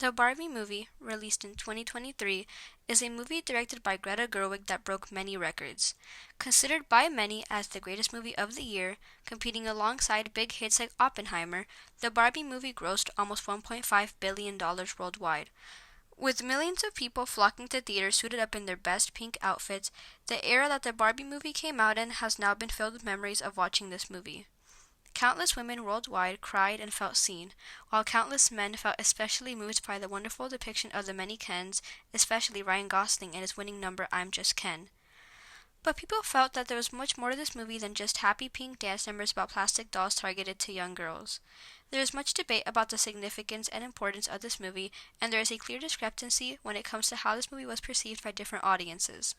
The Barbie movie, released in 2023, is a movie directed by Greta Gerwig that broke many records. Considered by many as the greatest movie of the year, competing alongside big hits like Oppenheimer, the Barbie movie grossed almost $1.5 billion worldwide. With millions of people flocking to theaters suited up in their best pink outfits, the era that the Barbie movie came out in has now been filled with memories of watching this movie. Countless women worldwide cried and felt seen, while countless men felt especially moved by the wonderful depiction of the many Kens, especially Ryan Gosling and his winning number I'm Just Ken. But people felt that there was much more to this movie than just happy pink dance numbers about plastic dolls targeted to young girls. There is much debate about the significance and importance of this movie, and there is a clear discrepancy when it comes to how this movie was perceived by different audiences.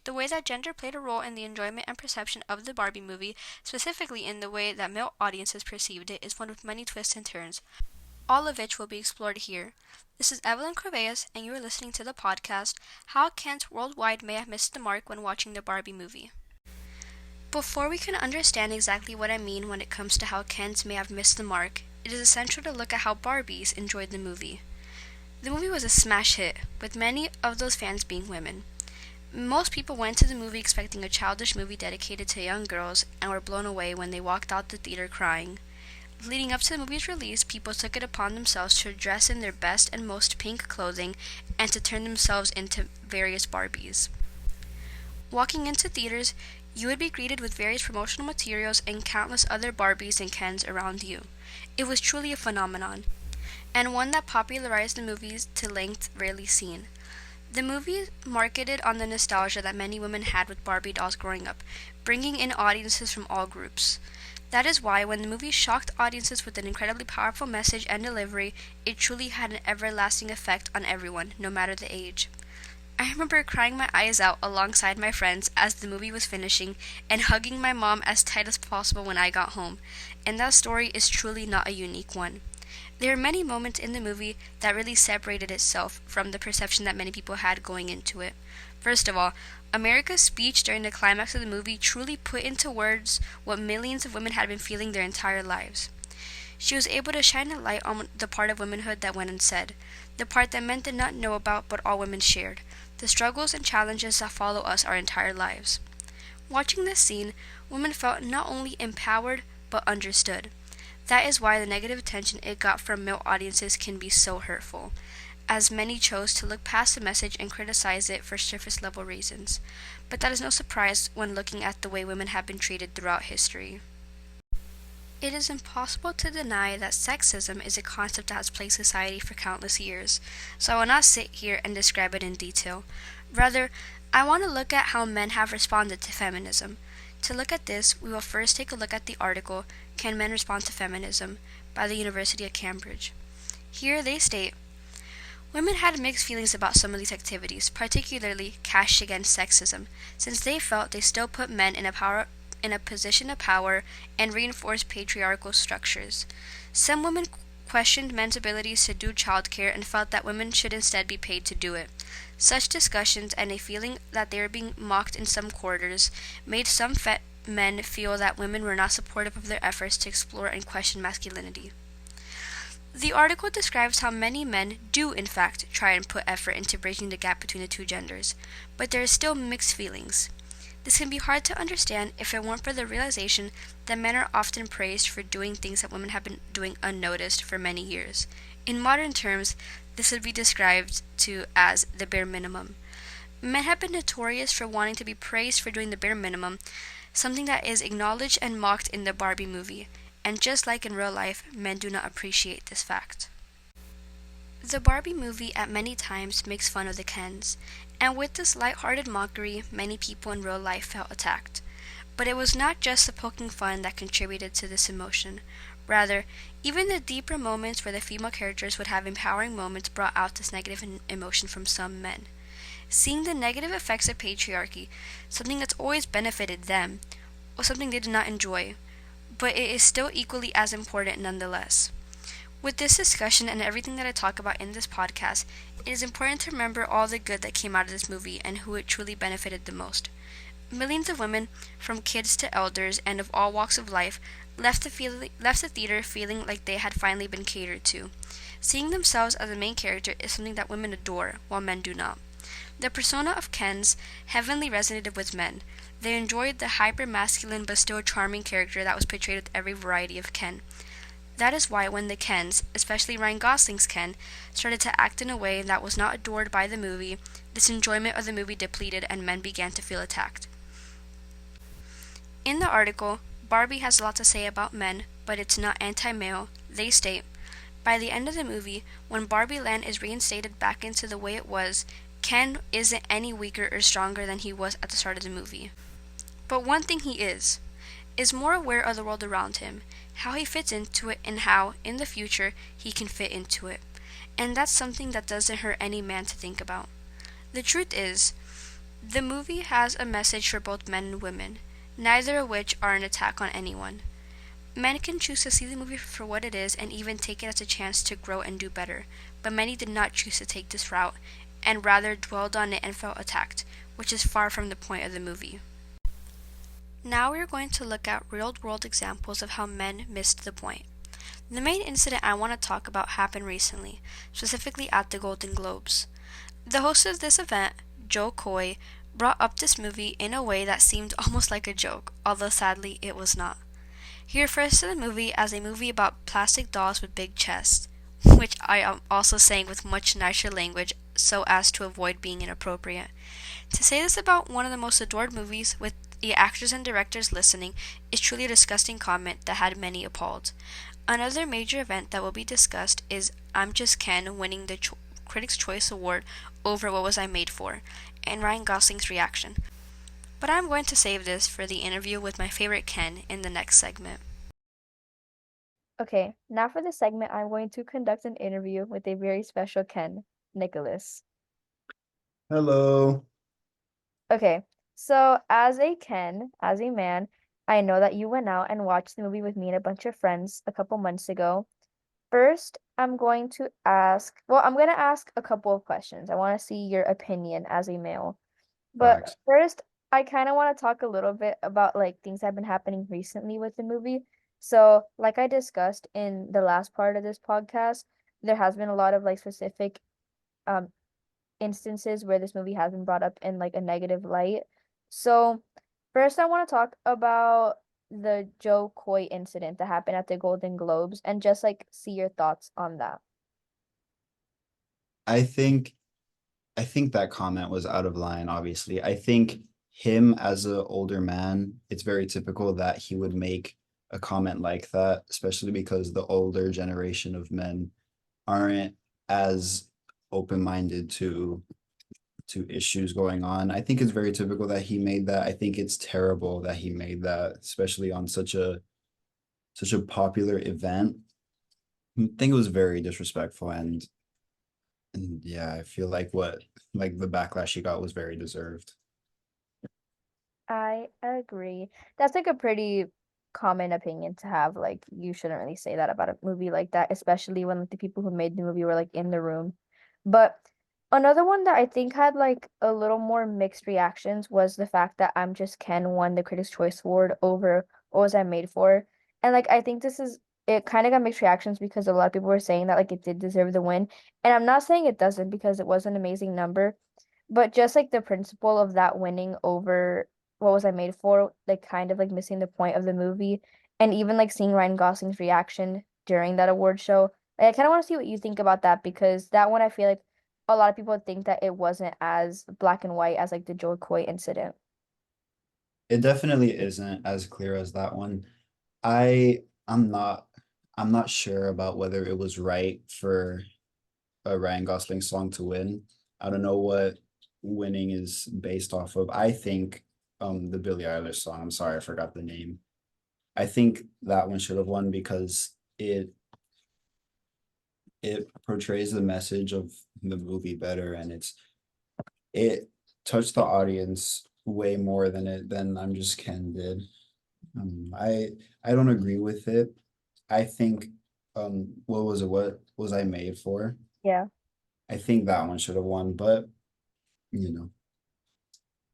The way that gender played a role in the enjoyment and perception of the Barbie movie, specifically in the way that male audiences perceived it, is one with many twists and turns, all of which will be explored here. This is Evelyn Corveas, and you are listening to the podcast, How Kens Worldwide May Have Missed the Mark When Watching the Barbie Movie. Before we can understand exactly what I mean when it comes to how Kens may have missed the mark, it is essential to look at how Barbies enjoyed the movie. The movie was a smash hit, with many of those fans being women. Most people went to the movie expecting a childish movie dedicated to young girls and were blown away when they walked out the theater crying. Leading up to the movie's release, people took it upon themselves to dress in their best and most pink clothing and to turn themselves into various Barbies. Walking into theaters, you would be greeted with various promotional materials and countless other Barbies and Kens around you. It was truly a phenomenon, and one that popularized the movies to lengths rarely seen. The movie marketed on the nostalgia that many women had with Barbie dolls growing up, bringing in audiences from all groups. That is why when the movie shocked audiences with an incredibly powerful message and delivery, it truly had an everlasting effect on everyone, no matter the age. I remember crying my eyes out alongside my friends as the movie was finishing and hugging my mom as tight as possible when I got home, and that story is truly not a unique one. There are many moments in the movie that really separated itself from the perception that many people had going into it. First of all, America's speech during the climax of the movie truly put into words what millions of women had been feeling their entire lives. She was able to shine a light on the part of womanhood that went unsaid, the part that men did not know about but all women shared, the struggles and challenges that follow us our entire lives. Watching this scene, women felt not only empowered but understood. That is why the negative attention it got from male audiences can be so hurtful, as many chose to look past the message and criticize it for surface level reasons. But that is no surprise when looking at the way women have been treated throughout history. It is impossible to deny that sexism is a concept that has plagued society for countless years, so I will not sit here and describe it in detail. Rather, I want to look at how men have responded to feminism. To look at this, we will first take a look at the article, Can Men Respond to Feminism? By the University of Cambridge. Here they state, women had mixed feelings about some of these activities, particularly Cash Against Sexism, since they felt they still put men in a position of power and reinforced patriarchal structures. Some women questioned men's abilities to do childcare and felt that women should instead be paid to do it. Such discussions and a feeling that they were being mocked in some quarters made some men feel that women were not supportive of their efforts to explore and question masculinity. The article describes how many men do in fact try and put effort into bridging the gap between the two genders, but there is still mixed feelings. This can be hard to understand if it weren't for the realization that men are often praised for doing things that women have been doing unnoticed for many years. In modern terms, this would be described to as the bare minimum. Men have been notorious for wanting to be praised for doing the bare minimum, something that is acknowledged and mocked in the Barbie movie, and just like in real life, men do not appreciate this fact. The Barbie movie at many times makes fun of the Kens, and with this light-hearted mockery, many people in real life felt attacked. But it was not just the poking fun that contributed to this emotion. Rather, even the deeper moments where the female characters would have empowering moments brought out this negative emotion from some men. Seeing the negative effects of patriarchy, something that's always benefited them, was something they did not enjoy, but it is still equally as important nonetheless. With this discussion and everything that I talk about in this podcast, it is important to remember all the good that came out of this movie and who it truly benefited the most. Millions of women, from kids to elders and of all walks of life, left the theater feeling like they had finally been catered to. Seeing themselves as the main character is something that women adore, while men do not. The persona of Kens heavily resonated with men. They enjoyed the hyper-masculine but still charming character that was portrayed with every variety of Ken. That is why when the Kens, especially Ryan Gosling's Ken, started to act in a way that was not adored by the movie, this enjoyment of the movie depleted and men began to feel attacked. In the article, Barbie has a lot to say about men, but it's not anti-male. They state, by the end of the movie, when Barbie Land is reinstated back into the way it was, Ken isn't any weaker or stronger than he was at the start of the movie. But one thing he is more aware of the world around him, how he fits into it, and how, in the future, he can fit into it. And that's something that doesn't hurt any man to think about. The truth is, the movie has a message for both men and women, neither of which are an attack on anyone. Men can choose to see the movie for what it is and even take it as a chance to grow and do better, but many did not choose to take this route, and rather dwelled on it and felt attacked, which is far from the point of the movie. Now we are going to look at real-world examples of how men missed the point. The main incident I want to talk about happened recently, specifically at the Golden Globes. The host of this event, Joe Coy, brought up this movie in a way that seemed almost like a joke, although sadly it was not. He refers to the movie as a movie about plastic dolls with big chests, which I am also saying with much nicer language so as to avoid being inappropriate. To say this about one of the most adored movies with the actors and directors listening is truly a disgusting comment that had many appalled. Another major event that will be discussed is I'm Just Ken winning the Critics' Choice Award over What Was I Made For, and Ryan Gosling's reaction. But I'm going to save this for the interview with my favorite Ken in the next segment. Okay, now for this segment, I'm going to conduct an interview with a very special Ken, Nicholas. Hello. Okay, so as a Ken, as a man, I know that you went out and watched the movie with me and a bunch of friends a couple months ago. First, I'm going to ask a couple of questions. I want to see your opinion as a male. But Facts. first, I kind of want to talk a little bit about like things that have been happening recently with the movie. So, like I discussed in the last part of this podcast, there has been a lot of like specific um instances where this movie has been brought up in like a negative light. So, first I want to talk about the Joe Coy incident that happened at the Golden Globes and just like see your thoughts on that. I think I think that comment was out of line, obviously. I think him as an older man, it's very typical that he would make a comment like that, especially because the older generation of men aren't as open-minded to issues going on. I think it's very typical that he made that. I think it's terrible that he made that, especially on such a popular event. I think it was very disrespectful and yeah, I feel like the backlash he got was very deserved. I agree. That's like a pretty common opinion to have. Like, you shouldn't really say that about a movie like that, especially when like, the people who made the movie were like in the room. But another one that I think had like a little more mixed reactions was the fact that I'm Just Ken won the Critics' Choice Award over What Was I Made For? And like, I think it kind of got mixed reactions because a lot of people were saying that like it did deserve the win. And I'm not saying it doesn't because it was an amazing number. But just like the principle of that winning over What Was I Made For, like kind of like missing the point of the movie, and even like seeing Ryan Gosling's reaction during that award show. Like, I kind of want to see what you think about that because that one I feel like a lot of people think that it wasn't as black and white as like the Joe Coy incident. It definitely isn't as clear as that one. I I'm not I'm not sure about whether it was right for a Ryan Gosling song to win. I don't know what winning is based off of. I think the Billie Eilish song, I'm sorry, I forgot the name. I think that one should have won because it portrays the message of the movie better and it touched the audience way more than I'm Just Ken did. I don't agree with it. I think what was I made for? Yeah. I think that one should have won, but you know,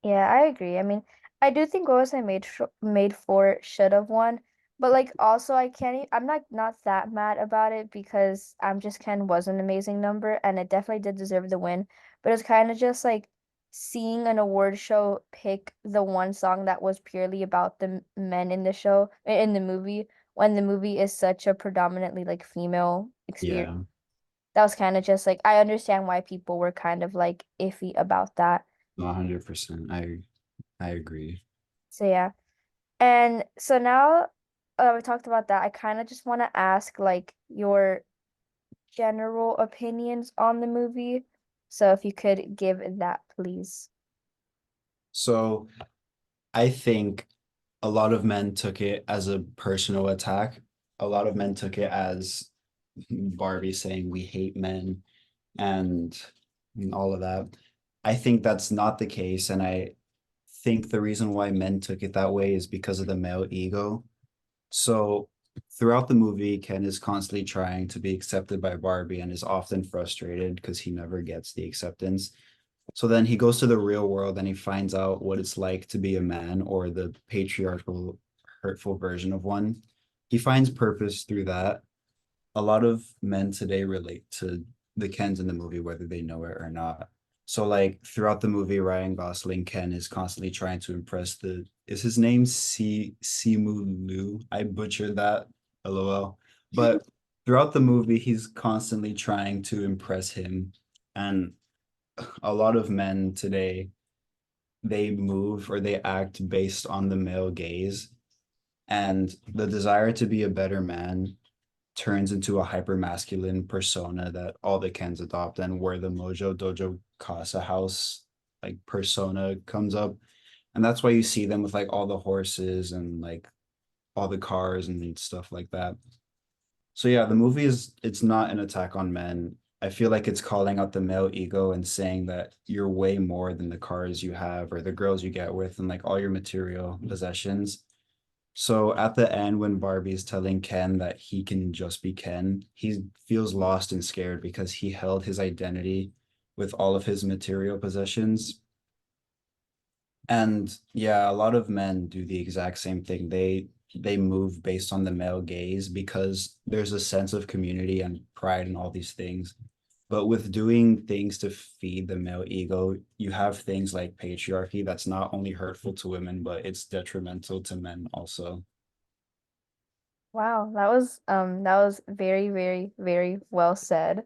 Yeah, I agree. I mean, I do think What Was I Made For should have won, But like also I can't I'm not that mad about it because I'm just Ken was an amazing number and it definitely did deserve the win. But it's kind of just like seeing an award show pick the one song that was purely about the men in the show in the movie when the movie is such a predominantly like female experience. Yeah, That was kind of just like I understand why people were kind of like iffy about that. 100%. I agree. So yeah. And so now we talked about that. I kind of just want to ask like your general opinions on the movie. So if you could give that, please. So I think a lot of men took it as a personal attack. A lot of men took it as Barbie saying we hate men and all of that. I think that's not the case, and I think the reason why men took it that way is because of the male ego. So throughout the movie, Ken is constantly trying to be accepted by Barbie and is often frustrated because he never gets the acceptance. So then he goes to the real world and he finds out what it's like to be a man or the patriarchal, hurtful version of one. He finds purpose through that. A lot of men today relate to the Kens in the movie, whether they know it or not. So like throughout the movie, Ryan Gosling Ken is constantly trying to impress the is his name Simu Liu? I butchered that, lol. But throughout the movie, he's constantly trying to impress him. And a lot of men today, they move or they act based on the male gaze. And the desire to be a better man turns into a hyper masculine persona that all the Kens adopt, and where the Mojo Dojo Casa House like persona comes up. And that's why you see them with like all the horses and like all the cars and stuff like that. So yeah, the movie is it's not an attack on men. I feel like it's calling out the male ego and saying that you're way more than the cars you have or the girls you get with and like all your material possessions. So at the end, when Barbie's telling Ken that he can just be Ken, he feels lost and scared because he held his identity with all of his material possessions. And yeah, a lot of men do the exact same thing. They move based on the male gaze because there's a sense of community and pride in all these things. But with doing things to feed the male ego, you have things like patriarchy that's not only hurtful to women, but it's detrimental to men also. Wow, that was very, very, very well said.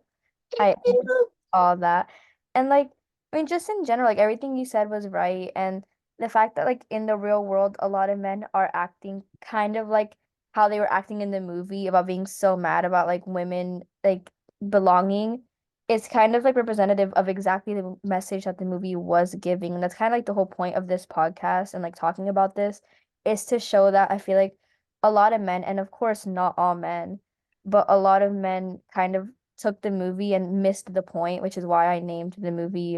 I agree with all that. And like, I mean, just in general, like everything you said was right. And the fact that like in the real world, a lot of men are acting kind of like how they were acting in the movie about being so mad about like women like belonging. It's kind of like representative of exactly the message that the movie was giving. And that's kind of like the whole point of this podcast and like talking about this is to show that I feel like a lot of men, and of course not all men, but a lot of men kind of took the movie and missed the point, which is why I named the movie.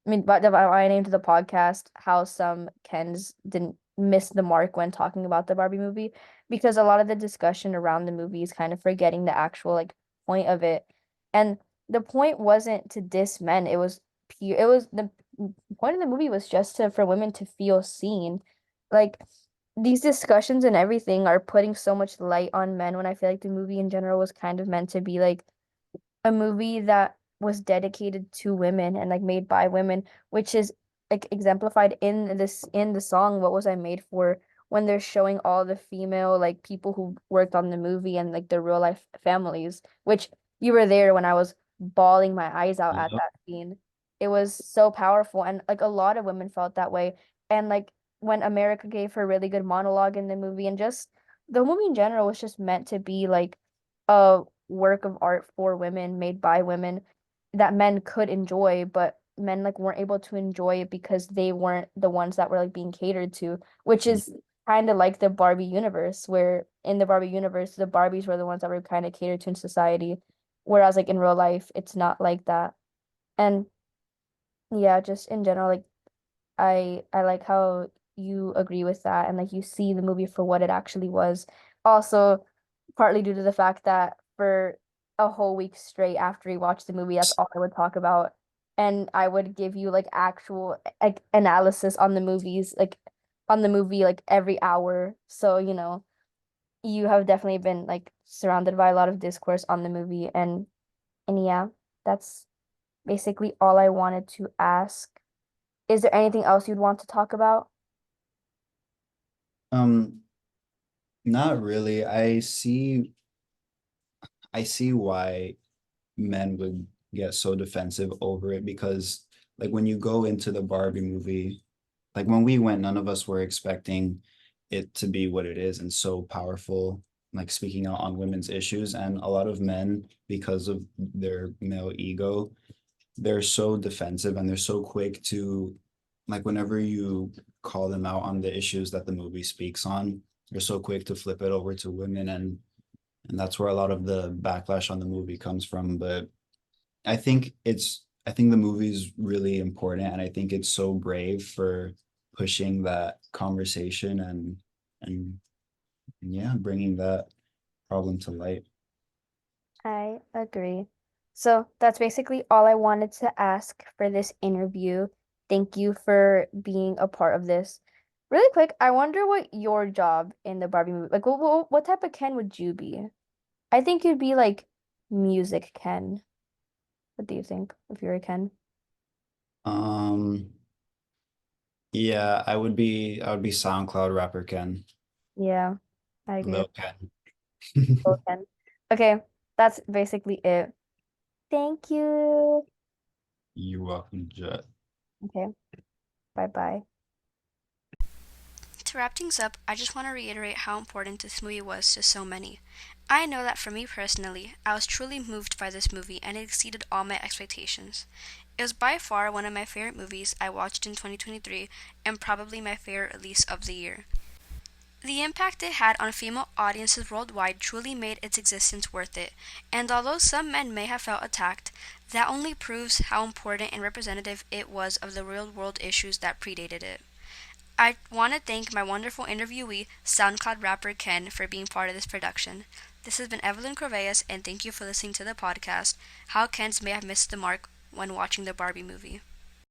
I mean, but why I named the podcast "How Some Kens Didn't Miss the Mark When Talking About the Barbie Movie," because a lot of the discussion around the movie is kind of forgetting the actual like point of it, and the point wasn't to diss men. It was pure. It was the point of the movie was just to for women to feel seen, like these discussions and everything are putting so much light on men when I feel like the movie in general was kind of meant to be like a movie that was dedicated to women and like made by women, which is like exemplified in this in the song What Was I Made For when they're showing all the female like people who worked on the movie and like their real life families, which you were there when I was bawling my eyes out at Yep. that scene. It was so powerful and like a lot of women felt that way. And like when America gave her really good monologue in the movie and just the movie in general was just meant to be like a work of art for women made by women that men could enjoy, but men like weren't able to enjoy it because they weren't the ones that were like being catered to, which is kind of like the Barbie universe, where in the Barbie universe, the Barbies were the ones that were kind of catered to in society, whereas like in real life, it's not like that. And yeah, just in general, like I like how you agree with that and like you see the movie for what it actually was. Also, partly due to the fact that for a whole week straight after we watched the movie, that's all I would talk about. And I would give you like actual like analysis on the movies, like on the movie like every hour. So, you know, you have definitely been like surrounded by a lot of discourse on the movie, and yeah, that's basically all I wanted to ask. Is there anything else you'd want to talk about? Um, Not really. I see why men would get so defensive over it because like when you go into the Barbie movie, like when we went, none of us were expecting it to be what it is and so powerful, like speaking out on women's issues. And a lot of men, because of their male ego, they're so defensive and they're so quick to, like, whenever you call them out on the issues that the movie speaks on, they're so quick to flip it over to women, and that's where a lot of the backlash on the movie comes from. But I think the movie's really important, and I think it's so brave for pushing that conversation and, and yeah, bringing that problem to light. I agree. So that's basically all I wanted to ask for this interview. Thank you for being a part of this. Really quick, I wonder what your job in the Barbie movie, like what type of Ken would you be? I think you'd be like music Ken. What do you think if you're a Ken? Um, yeah, I would be SoundCloud rapper Ken, Yeah, I agree. Lil Ken. Both Ken. Okay, that's basically it. Thank you. You're welcome, Jet. Okay, bye-bye. To wrap things up, I just want to reiterate how important this movie was to so many. I know that for me personally, I was truly moved by this movie and it exceeded all my expectations. It was by far one of my favorite movies I watched in 2023 and probably my favorite release of the year. The impact it had on female audiences worldwide truly made its existence worth it, and although some men may have felt attacked, that only proves how important and representative it was of the real world issues that predated it. I want to thank my wonderful interviewee, SoundCloud rapper Ken, for being part of this production. This has been Evelyn Corveas, and thank you for listening to the podcast, How Kens May Have Missed the Mark When Watching the Barbie Movie.